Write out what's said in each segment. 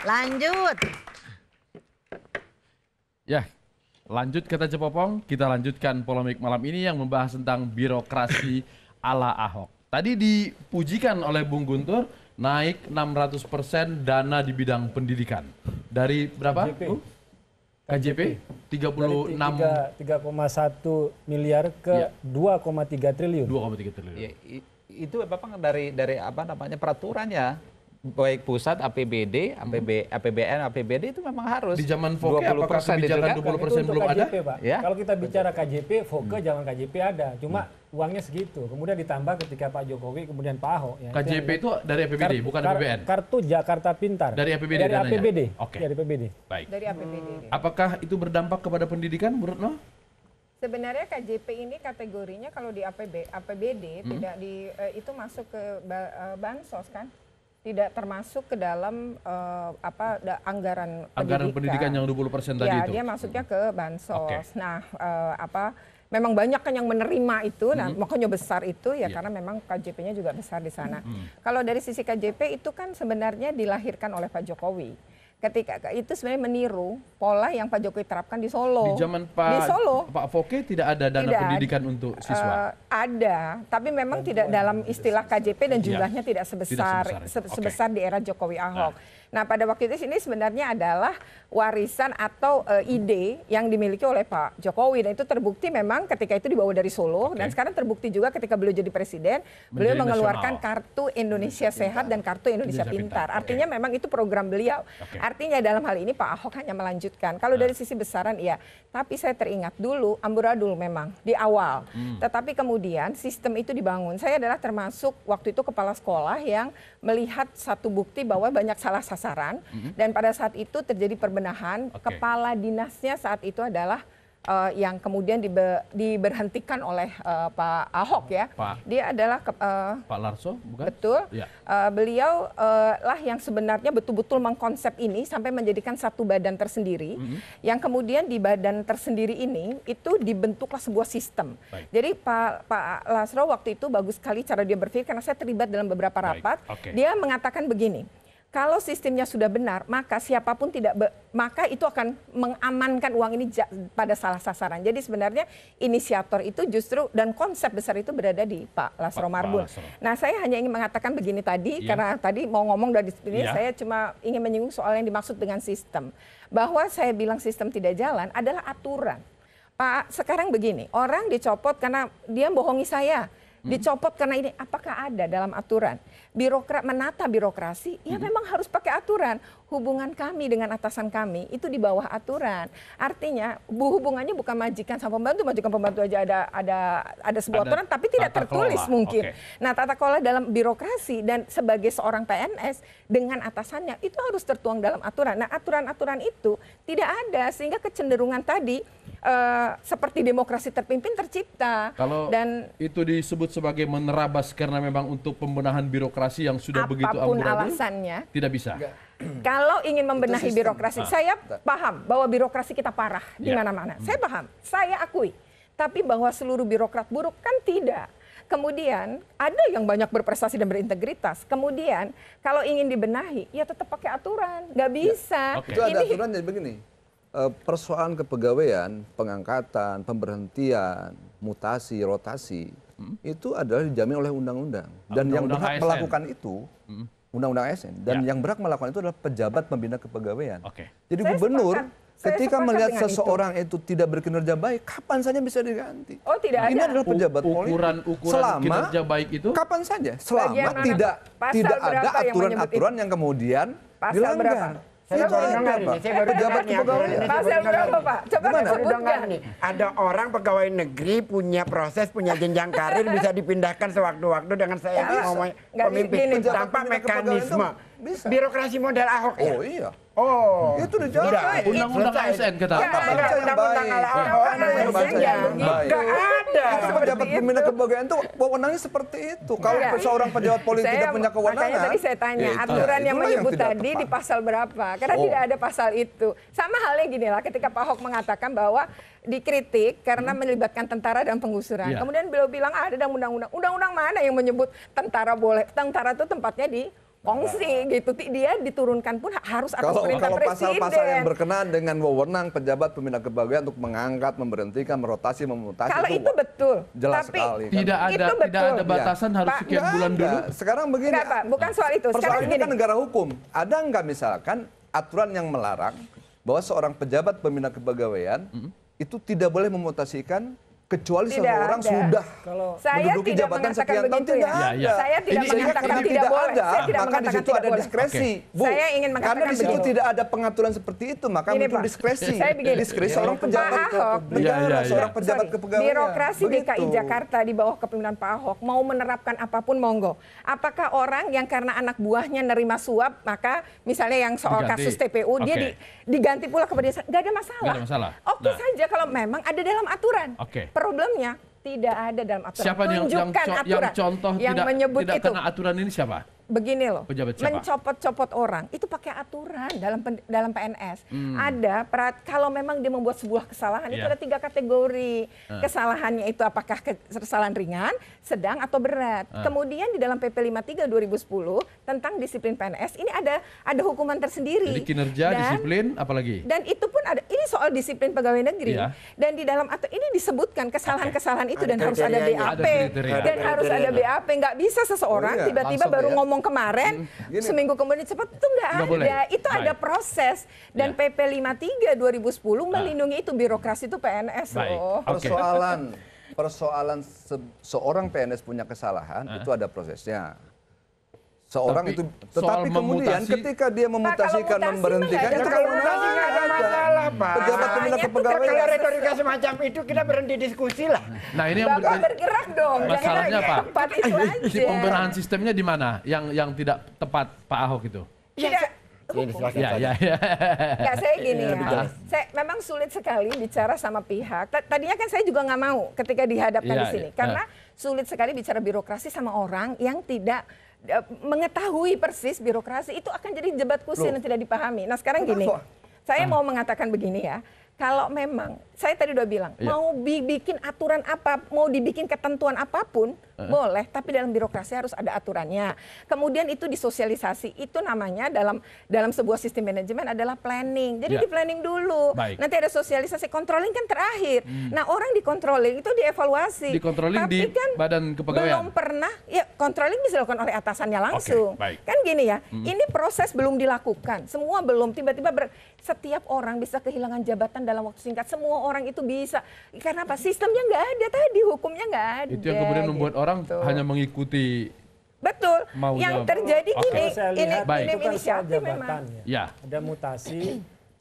Lanjut. Ya, lanjut kata Cepopong, kita lanjutkan polemik malam ini yang membahas tentang birokrasi ala Ahok. Tadi dipujikan oleh Bung Guntur, naik 600% dana di bidang pendidikan. Dari berapa? KJP 36 3,1 miliar ke 2,3 triliun. 2,3 triliun. Ya, itu Bapak dari apa namanya peraturan ya. Baik pusat, APBD, APBN, APBD itu memang harus. Di zaman Foke apakah kebijakan 20% belum ada? KJP, Pak. Ya? Kalau kita bicara KJP, Foke jangan KJP ada. Cuma uangnya segitu. Kemudian ditambah ketika Pak Jokowi, kemudian Pak Ahok. Ya. KJP itu dari APBD, bukan APBN? Kartu Jakarta Pintar. Dari APBD Dari dananya? APBD. Oke. Dari APBD. Baik. Dari APBD. Apakah itu berdampak kepada pendidikan menurut Noh? Sebenarnya KJP ini kategorinya kalau di APBD tidak itu masuk ke bansos kan? Tidak termasuk ke dalam anggaran pendidikan yang 20% tadi ya, itu. dia masuknya ke bansos. Oke. Nah, memang banyak kan yang menerima itu, nah makanya besar itu ya karena memang KJP-nya juga besar di sana. Kalau dari sisi KJP itu kan sebenarnya dilahirkan oleh Pak Jokowi. Ketika itu sebenarnya meniru pola yang Pak Jokowi terapkan di Solo. Di zaman Pak Foke tidak ada dana pendidikan untuk siswa? Ada, tapi memang tidak dalam istilah KJP dan jumlahnya tidak sebesar di era Jokowi Ahok. Nah, pada waktu itu ini sebenarnya adalah warisan atau ide yang dimiliki oleh Pak Jokowi dan itu terbukti memang ketika itu dibawa dari Solo dan sekarang terbukti juga ketika beliau jadi presiden, beliau mengeluarkan kartu Indonesia Sehat dan kartu Indonesia Pintar. Artinya memang itu program beliau. Artinya dalam hal ini Pak Ahok hanya melanjutkan. Kalau dari sisi besaran iya, tapi saya teringat dulu amburadul memang di awal. Tetapi kemudian sistem itu dibangun. Saya adalah termasuk waktu itu kepala sekolah yang melihat satu bukti bahwa banyak salah sasaran dan pada saat itu terjadi perbenahan. Kepala dinasnya saat itu adalah yang kemudian diberhentikan oleh Pak Ahok ya. Dia adalah Pak Larso, bukan? Betul. Ya. Beliau lah yang sebenarnya betul-betul mengkonsep ini sampai menjadikan satu badan tersendiri. Yang kemudian di badan tersendiri ini itu dibentuklah sebuah sistem. Jadi Pak Lasro waktu itu bagus sekali cara dia berpikir karena saya terlibat dalam beberapa rapat. Dia mengatakan begini. Kalau sistemnya sudah benar, maka siapapun maka itu akan mengamankan uang ini pada salah sasaran. Jadi sebenarnya inisiator itu justru dan konsep besar itu berada di Pak Lasro Marbun. Nah, saya hanya ingin mengatakan begini tadi karena tadi mau ngomong dari sini saya cuma ingin menyinggung soal yang dimaksud dengan sistem. Bahwa saya bilang sistem tidak jalan adalah aturan. Pak, sekarang begini, orang dicopot karena dia bohongi saya. Dicopot karena ini, apakah ada dalam aturan? Birokrat menata birokrasi, ya memang harus pakai aturan. Hubungan kami dengan atasan kami itu di bawah aturan. Artinya hubungannya bukan majikan sama pembantu, majikan pembantu aja ada sebuah aturan, tapi tidak tertulis mungkin. Nah, tata kelola dalam birokrasi dan sebagai seorang PNS dengan atasannya itu harus tertuang dalam aturan. Nah, aturan-aturan itu tidak ada sehingga kecenderungan tadi seperti demokrasi terpimpin tercipta. Kalau dan itu disebut sebagai menerabas karena memang untuk pembenahan birokrasi yang sudah begitu apapun amburadul, alasannya tidak bisa. Kalau ingin membenahi birokrasi, saya paham bahwa birokrasi kita parah di mana-mana. Saya paham, saya akui. Tapi bahwa seluruh birokrat buruk kan tidak. Kemudian ada yang banyak berprestasi dan berintegritas. Kemudian kalau ingin dibenahi, ya tetap pakai aturan. Nggak bisa. Itu ada aturan jadi begini. Persoalan kepegawaian, pengangkatan, pemberhentian, mutasi, rotasi, itu adalah dijamin oleh undang-undang. Dan yang berhak melakukan itu, undang-undang ASN, dan yang berhak melakukan itu adalah pejabat pembina kepegawaian. Jadi gubernur ketika melihat seseorang itu tidak berkinerja baik, kapan saja bisa diganti. Oh, tidak ada. Ini adalah pejabat politik. Ukuran selama kinerja baik itu kapan saja, selama tidak ada aturan-aturan yang kemudian dilanggar. Saya baru dengar ini, saya baru dengar nih. Pasal berapa, Pak? Coba sebutkan nih. Ada orang pegawai negeri punya proses, punya jenjang karir bisa dipindahkan sewaktu-waktu dengan saya ngomong pemimpin tanpa mekanisme. Birokrasi model Ahok ya? Oh iya. Oh, itu dijaga. Undang-undang ASN kata. Undang-undang Ahok. Enggak ada. Itu pejabat pembina kepegawaian itu wewenangnya seperti itu. Kalau seorang pejabat politik tidak punya kewenangan. Makanya tadi saya tanya, aturan yang menyebut tadi di pasal berapa? Karena tidak ada pasal itu. Sama halnya gini lah, ketika Pak Ahok mengatakan bahwa dikritik karena melibatkan tentara dan penggusuran. Kemudian beliau bilang ada dalam undang-undang. Undang-undang mana yang menyebut tentara boleh? Tentara itu tempatnya di kongsi gitu. Dia diturunkan pun harus atas perintah kalau presiden. pasal-pasal yang berkenaan dengan wewenang pejabat pembina kepegawaian untuk mengangkat, memberhentikan, merotasi, memutasi Kalau itu betul. jelas Tapi sekali. Tidak ada batasan harus Pak, sekian bulan dulu. Sekarang begini. Enggak, Pak, bukan soal itu. Sekarang Persoalan ini gini. kan negara hukum. Ada nggak misalkan aturan yang melarang bahwa seorang pejabat pembina kepegawaian itu tidak boleh memutasikan kecuali Tidak seseorang ada. sudah Saya menduduki tidak jabatan mengatakan sekian tahun. begitu Tidak ya. ada. Ya, ya. Saya tidak Ini mengatakan Kalau tidak boleh. ada, Saya tidak maka di mengatakan situ tidak ada boleh. diskresi. Bu, Saya ingin mengatakan karena di situ begini. tidak ada pengaturan seperti itu, maka Gini, muncul Pak. diskresi. Saya begini. Diskresi seorang pejabat Pak Ahok, negara, Iya. seorang pejabat kepegawaian. Birokrasi DKI Begitu. Jakarta di bawah kepemimpinan Pak Ahok mau menerapkan apapun monggo. Apakah orang yang karena anak buahnya nerima suap, maka misalnya yang soal Diganti. kasus TPU dia Oke. diganti pula kepada dia, nggak ada masalah. Nggak ada masalah. Oke Nah. saja kalau memang ada dalam aturan. Oke. Problemnya tidak ada dalam aturan. Siapa yang Tunjukkan aturan contoh yang tidak menyebut tidak itu. kena aturan ini siapa? Begini loh, Pejabat siapa? mencopot-copot orang itu pakai aturan dalam PNS. Ada kalau memang dia membuat sebuah kesalahan itu Iya. ada 3 kategori. Kesalahannya itu apakah kesalahan ringan, sedang atau berat. Kemudian di dalam PP 53 2010 tentang disiplin PNS ini ada hukuman tersendiri. Jadi kinerja, disiplin, apalagi? Dan itu pun ada ini soal disiplin pegawai negeri. Iya. Dan di dalam ini disebutkan kesalahan-kesalahan itu Ada dan harus ada kriterianya. BAP. Ada kriteria. Dan harus ada BAP. Nggak bisa seseorang Oh iya, tiba-tiba langsung baru ya. ngomong kemarin, Gini. seminggu kemudian cepat itu nggak Nggak ada. boleh. Itu ada Baik. proses. Dan Ya. PP 53 2010 melindungi itu birokrasi itu PNS Baik. loh. Oke. Persoalan seorang PNS punya kesalahan itu ada prosesnya. Seorang Tapi itu, soal tetapi kemudian memutasi- ketika dia memutasikan, mutasi memberhentikan, mah nggak itu ada kalau masalah. mutasi Nggak ada masalah, Pak. Pejabat pembina Makanya kepegawaian. Kalau retorika semacam itu kita berhenti diskusi lah. Nah, ini yang Bapak bergerak dong. Jangan masalahnya hanya apa? tempat itu Di aja. pembenahan sistemnya di mana? Yang tidak tepat Pak Ahok itu? Tidak. Ya. Nggak, saya gini Iya, ya. betul. Saya memang sulit sekali bicara sama pihak. Tadinya kan saya juga nggak mau ketika dihadapkan Iya, di sini. iya. Karena sulit sekali bicara birokrasi sama orang yang tidak mengetahui persis birokrasi. Itu akan jadi debat kusir yang tidak dipahami. Nah sekarang gini, saya mau mengatakan begini ya. Kalau memang, saya tadi udah bilang, Iya. mau dibikin aturan apa, mau dibikin ketentuan apapun, boleh, tapi dalam birokrasi harus ada aturannya. Kemudian itu disosialisasi, itu namanya dalam sebuah sistem manajemen adalah planning. Jadi Ya. di planning dulu, Baik. nanti ada sosialisasi, controlling kan terakhir. Nah orang di controlling itu dievaluasi. Di-controlling Tapi di kan Badan Kepegawaian? belum pernah, ya controlling bisa dilakukan oleh atasannya langsung. baik. Kan gini ya, ini proses belum dilakukan, semua belum tiba-tiba setiap orang bisa kehilangan jabatan dalam waktu singkat. Semua orang itu bisa. Karena apa? Sistemnya nggak ada tadi, hukumnya nggak ada. Itu yang kemudian membuat gitu. orang hanya mengikuti. Betul. maunya. Yang terjadi Oke. gini, Kalau saya ini lihat Baik. itu kan soal inisiatif memang. jabatan ya. Ya. Ada mutasi,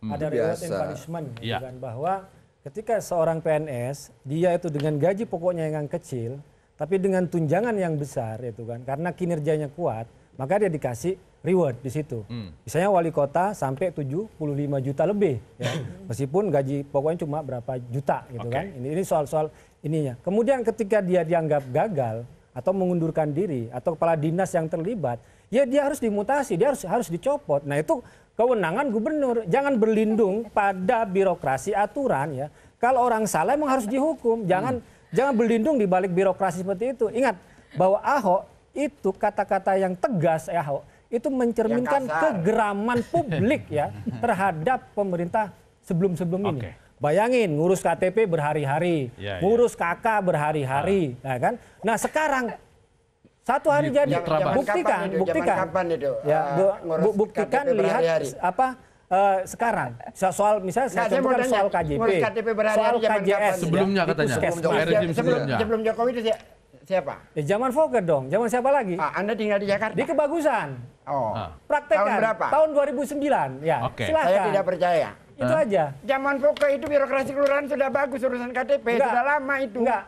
ada Biasa. reward and punishment, gitu Ya. kan, bahwa ketika seorang PNS dia itu dengan gaji pokoknya yang kecil, tapi dengan tunjangan yang besar itu kan, karena kinerjanya kuat, maka dia dikasih reward di situ. Misalnya wali kota sampai 75 juta lebih, ya. Meskipun gaji pokoknya cuma berapa juta gitu Oke. kan. Ini soal ininya. Kemudian ketika dia dianggap gagal atau mengundurkan diri atau kepala dinas yang terlibat, ya dia harus dimutasi, dia harus dicopot. Nah itu kewenangan gubernur. Jangan berlindung pada birokrasi aturan ya. Kalau orang salah emang harus dihukum. Jangan berlindung di balik birokrasi seperti itu. Ingat bahwa Ahok itu kata-kata yang tegas Ahok itu mencerminkan Yang kasar. kegeraman publik ya terhadap pemerintah sebelum-sebelum ini. Oke. Bayangin ngurus KTP berhari-hari, Ya, ya. ngurus KK berhari-hari, ya kan? Nah sekarang satu hari jadi Trabas. buktikan, Kapan itu? ya Ngurus buktikan KTP lihat berhari-hari. apa sekarang soal misalnya saya Nggak, saya mau contohkan tanya, soal KJP, ngurus KTP berhari-hari soal zaman KJS, kapan? Sebelumnya itu katanya. puskesmas. Rezim sebelumnya. Sebelum Jokowi itu siapa? Zaman Volker dong, zaman siapa lagi? Anda tinggal di Jakarta? Di Kebagusan, Oh. Ah. praktekan. Tahun berapa? Tahun 2009, ya. Oke. Silakan. Saya tidak percaya. Itu aja. Zaman Volker itu birokrasi kelurahan sudah bagus urusan KTP, Enggak. sudah lama itu. Enggak.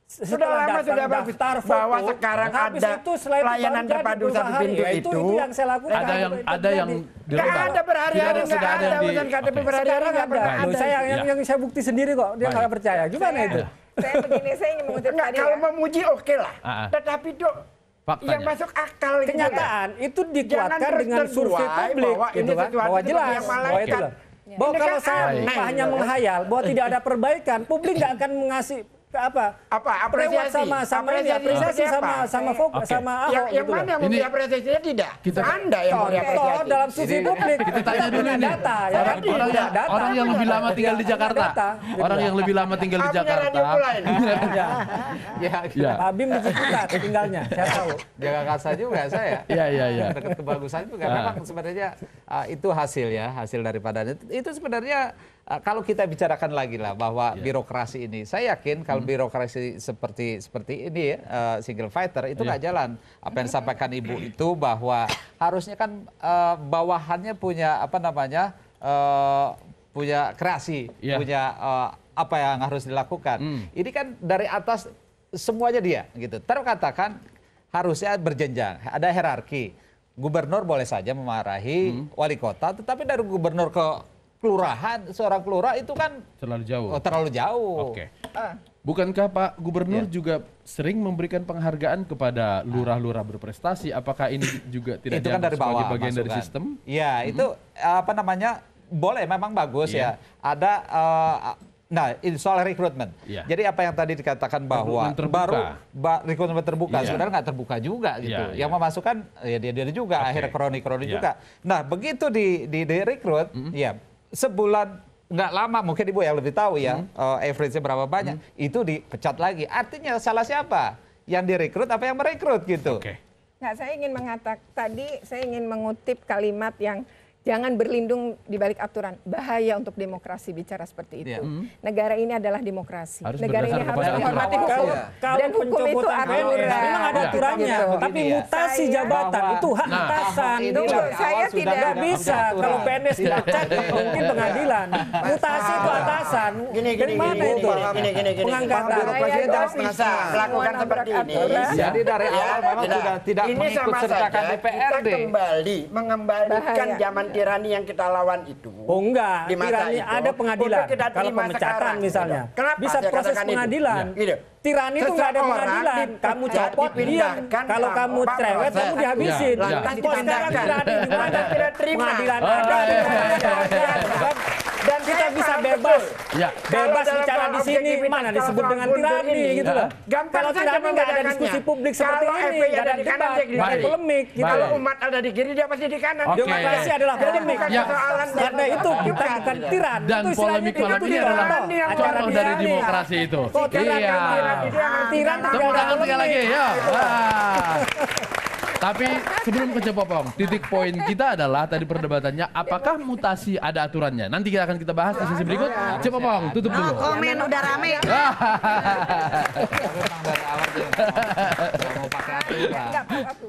Sudah lama sudah bagus. Bahwa sekarang habis ada itu setelah itu pelayanan baru jadi terpadu satu perubahan. pintu Ya, itu yang saya lakukan. Ada yang Itu yang terjadi. Nggak dirubah. ada berhari-hari, Tidak nggak ada yang urusan KTP Oke. berhari-hari, Sekarang nggak ada. pernah Loh, ada. saya Ya. yang saya bukti sendiri kok. Dia Baik. nggak percaya. Gimana itu? Saya begini, saya ingin mengutip Enggak, tadi kalau ya. memuji oke lah. Tetapi dok, Faktanya. yang masuk akal gitu. Kenyataan itu Jangan dikuatkan terus dengan survei terbuai publik bahwa gitu ini kan. sesuatu Bahwa seperti jelas yang bahwa malaikat. itu loh. Bahwa Ini kalau kan saya aneh, hanya gitu. menghayal bahwa tidak ada perbaikan, publik nggak akan apa? Apresiasi. Sama apresiasi sama fokus sama Ahok Yang gitu mana loh. yang memberi apresiasinya tidak? Anda yang memberi Toh apresiasi. dalam survei publik Kita tanya dulu punya ini. data, ya kan? Punya data. Orang yang lebih lama tinggal di Punya Jakarta. data, gitu Orang loh. yang lebih lama tinggal di Punya Jakarta. radio pula ini. Ya. Ya. Pak Bim di Ciputat tinggalnya, saya tahu. Jaga kasa juga saya. Iya. Dekat kebagusan juga. Memang sebenarnya itu hasil daripada itu sebenarnya kalau kita bicarakan lagi lah bahwa birokrasi ini, saya yakin kalau birokrasi seperti ini ya, single fighter itu nggak jalan. Apa yang disampaikan Ibu itu bahwa harusnya kan bawahannya punya punya kreasi, punya apa yang harus dilakukan. Ini kan dari atas semuanya dia gitu. Terkatakan harusnya berjenjang, ada hierarki. Gubernur boleh saja memarahi wali kota, tetapi dari gubernur ke kelurahan, seorang kelurah itu kan Terlalu jauh. terlalu jauh. Oke. Bukankah Pak Gubernur juga sering memberikan penghargaan kepada lurah-lurah berprestasi? Apakah ini juga tidak Itu kan dari sebagai bawah bagian dari masukan. sistem? Iya, itu boleh, memang bagus ya. Ada ini soal rekrutmen. Iya. Jadi apa yang tadi dikatakan bahwa Rekrutmen terbuka. rekrutmen terbuka Iya. sebenarnya nggak terbuka juga gitu. Iya. Yang memasukkan ya dia juga akhirnya kroni Iya. juga. Nah, begitu direkrut ya sebulan nggak lama mungkin Ibu yang lebih tahu ya average-nya berapa banyak itu dipecat lagi. Artinya salah siapa? Yang direkrut apa yang merekrut gitu. Oke. Nggak, saya ingin mengatakan tadi, saya ingin mengutip kalimat yang jangan berlindung di balik aturan. Bahaya untuk demokrasi bicara seperti itu. Negara ini adalah demokrasi. Harus Negara ini berdasar harus kepada dihormati aturan. hukum. Kalau Dan hukum itu pencopotan aturan. PNS memang ada aturannya, Gitu. tapi Gini ya. mutasi Saya- jabatan Bahwa- itu hak Nah, atasan. ini Tunggu, dari saya awal sudah tidak Nggak bisa aturan. kalau PNS dipecat mungkin pengadilan. Mutasi itu atasan. Dari mana itu? Gini. Pengangkatan. Birokrasi Saya jangan bisa setengah melakukan menabrak seperti ini. aturan. Jadi dari awal memang tidak Ini mengikut sama sertakan saja DPRD. kita kembali mengembalikan Bahaya. zaman tirani yang kita lawan itu. Oh enggak, Di masa tirani itu, ada pengadilan. untuk kita Kalau terima pemecatan sekarang, misalnya, gitu. Kenapa bisa saya proses katakan itu? pengadilan. Gitu. Tirani itu nggak ada Seseorang pengadilan. Kamu dipecat, copot diam. dipindahkan Kalau tanpa kamu cerewet, proses. kamu dihabisin. Ya, ya. Lantas Kok sekarang dipindahkan. tirani di mana? Anda tidak terima. Pengadilan Oh, ada. iya, Dan Kita saya bisa paham bebas. betul. Ya. Bebas Kalau bicara dalam di sini, objektivitas mana disebut kalau dengan mundur tirani ini, gitu loh. gampang Kalau saja tirani nggak ada membedakannya. diskusi publik seperti Kalau ini, FPI nggak ada ada di kanan, debat, dia di nggak ada kiri. polemik gitu. Baik. Kalau umat ada di kiri, dia pasti di kanan. Oke. Demokrasi adalah polemik. bukan Ya. persoalan Karena itu kita bukan tiran. Dan Itu istilahnya polemik itu malam di ini dalam adalah acara contoh dari tirani. demokrasi itu. Kok tiran Iya. tiran Tepuk tangan sekali lagi, ya. Wah. Tapi sebelum ke Cepopong, titik poin kita adalah tadi perdebatannya apakah mutasi ada aturannya. Nanti kita bahas di sesi berikut. Cepopong, tutup dulu. Komen udah rame. Tapi memang dari awal dia nggak mau pakai aturan. Nggak, aku.